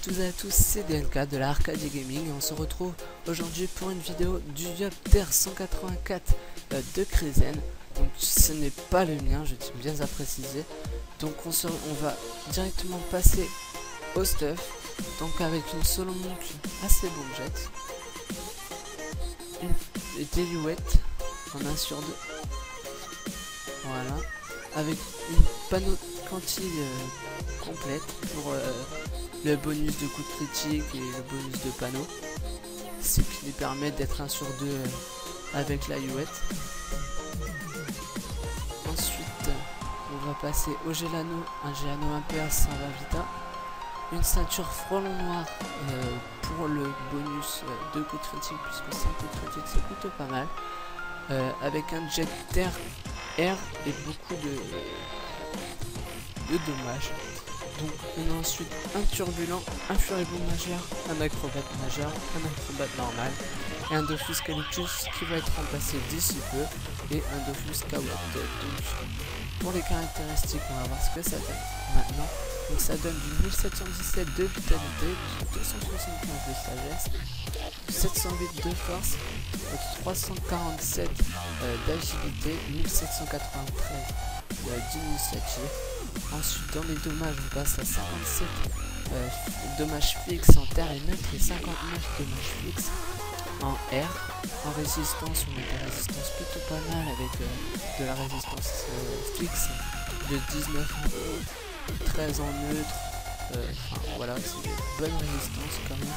toutes et à tous, c'est DNK de la Arcadia Gaming et on se retrouve aujourd'hui pour une vidéo du Yopter 184 de Krizen. Donc ce n'est pas le mien, je tiens bien à préciser. Donc on va directement passer au stuff. Donc avec une solo monk assez bon jet. Une déluette en 1 sur 2. Voilà. Avec une panneau quantile complète pour le bonus de coup de critique et le bonus de panneau, ce qui lui permet d'être 1 sur 2 avec la Youette. Ensuite on va passer au Gelano, un Gelano 1PA 120 Vita, une ceinture frelon noir pour le bonus de coup de critique, puisque 5 coups de critique c'est plutôt pas mal, avec un jet terre air et beaucoup de dommages. Donc on a ensuite un turbulent, un furibond majeur, un acrobate majeur, un acrobate normal et un Dofus Calicus qui va être remplacé d'ici peu et un Dofus Kawaii. Donc pour les caractéristiques on va voir ce que ça donne maintenant. Donc ça donne du 1717 de vitalité, du 275 de sagesse, du 708 de force, du 347 d'agilité, 1793 d'initiative. Ensuite dans les dommages on passe à 57 dommages fixes en terre et neutre et 59 dommages fixes en air. En résistance on a des résistances plutôt pas mal avec de la résistance fixe de 19 en haut, 13 en neutre, enfin voilà, c'est des bonnes résistances quand même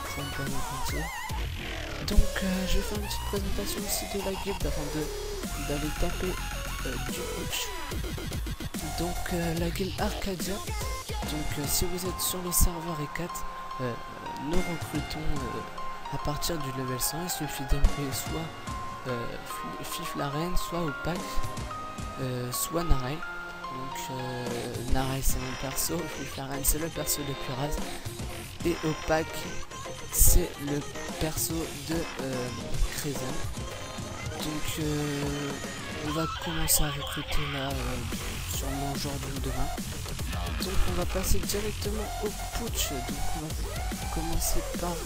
pour une panneau entier. Donc je vais faire une petite présentation aussi de la guilde avant d'aller taper du coach. Donc la guilde Arcadia, donc si vous êtes sur le serveur E4, nous recrutons à partir du level 100, il suffit d'aimer soit Fiflaren, soit Opak, soit Narai. Donc Narai c'est mon perso, Fiflaren c'est le perso de Puraz et Opak c'est le perso de Krizen. Donc on va commencer à recruter là sûrement aujourd'hui ou demain. Donc on va passer directement au putsch. Donc on va commencer par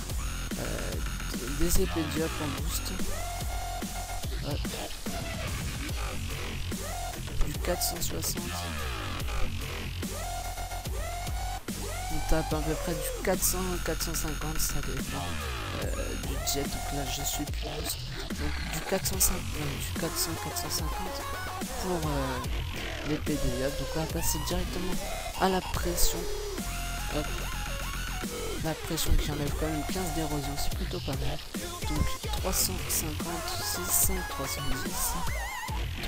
des épées diop en boost. Du 460. On tape à peu près du 400 450, ça dépend du jet. Donc là je suis plus boost. Donc du 450, du 400 450 pour l'épée de diop. Donc on va passer directement à la pression. Hop. La pression qui enlève quand même 15 d'érosion, c'est plutôt pas mal. Donc 356, 310,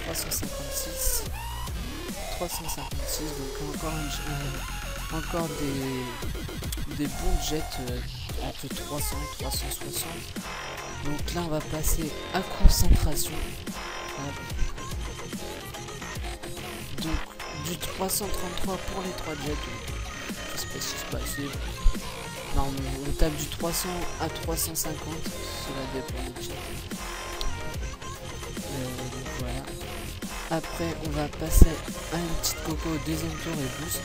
356, 356. Donc encore des bons jets entre 300 et 360. Donc là on va passer à concentration. Donc du 333 pour les 3 jets. Je spécifie pas, non, on tape du 300 à 350, cela dépend du jet. Donc voilà. Après on va passer à une petite coco au deuxième tour et boost.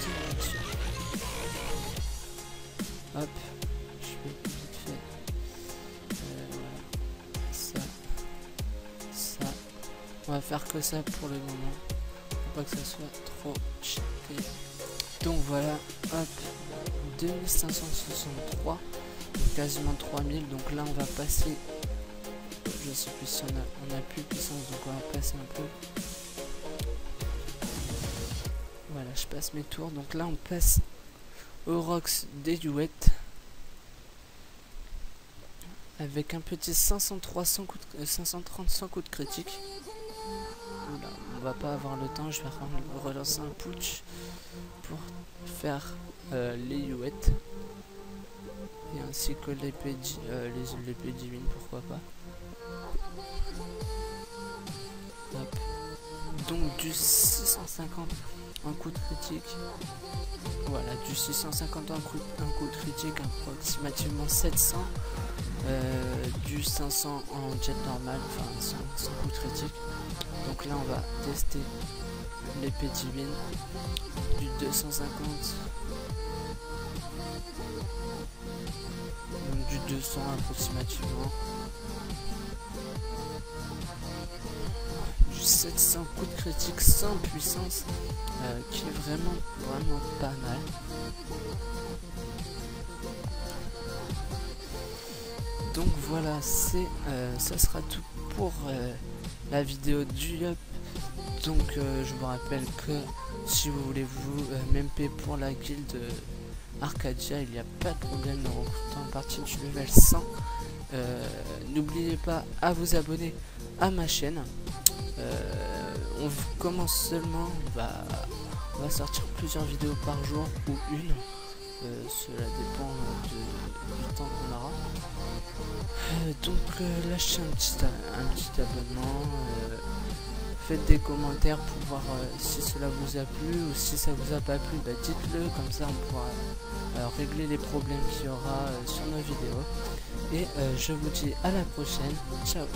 Hop, je fais vite fait. Voilà. Ça. On va faire que ça pour le moment. Faut pas que ça soit trop cheaté. Donc voilà, hop, 2563, donc quasiment 3000. Donc là on va passer, je sais plus si on a plus de puissance, donc on va passer un peu. Voilà, je passe mes tours. Donc là on passe au Rox des Youettes avec un petit 530 coups de critique. Voilà, on va pas avoir le temps, je vais relancer un putsch pour faire les Youettes et ainsi que l'épée divine, pourquoi pas. Hop. Donc du 650 en coup de critique. Voilà, du 650 en coup de critique, approximativement 700. Du 500 en jet normal, enfin sans coup de critique. Donc là on va tester l'épée divine, du 250 200 approximativement. Du 700 coups de critique sans puissance, qui est vraiment pas mal. Donc voilà, ça sera tout pour la vidéo du Yup. Donc je vous rappelle que si vous voulez vous MP pour la guilde Arcadia, il n'y a pas de problème de recruter en partie du level 100. N'oubliez pas à vous abonner à ma chaîne. On commence seulement, on va sortir plusieurs vidéos par jour ou une. Cela dépend du temps qu'on aura. Donc lâchez un petit abonnement, faites des commentaires pour voir si cela vous a plu, ou si ça vous a pas plu, dites-le, comme ça on pourra régler les problèmes qu'il y aura sur nos vidéos. Et je vous dis à la prochaine, ciao.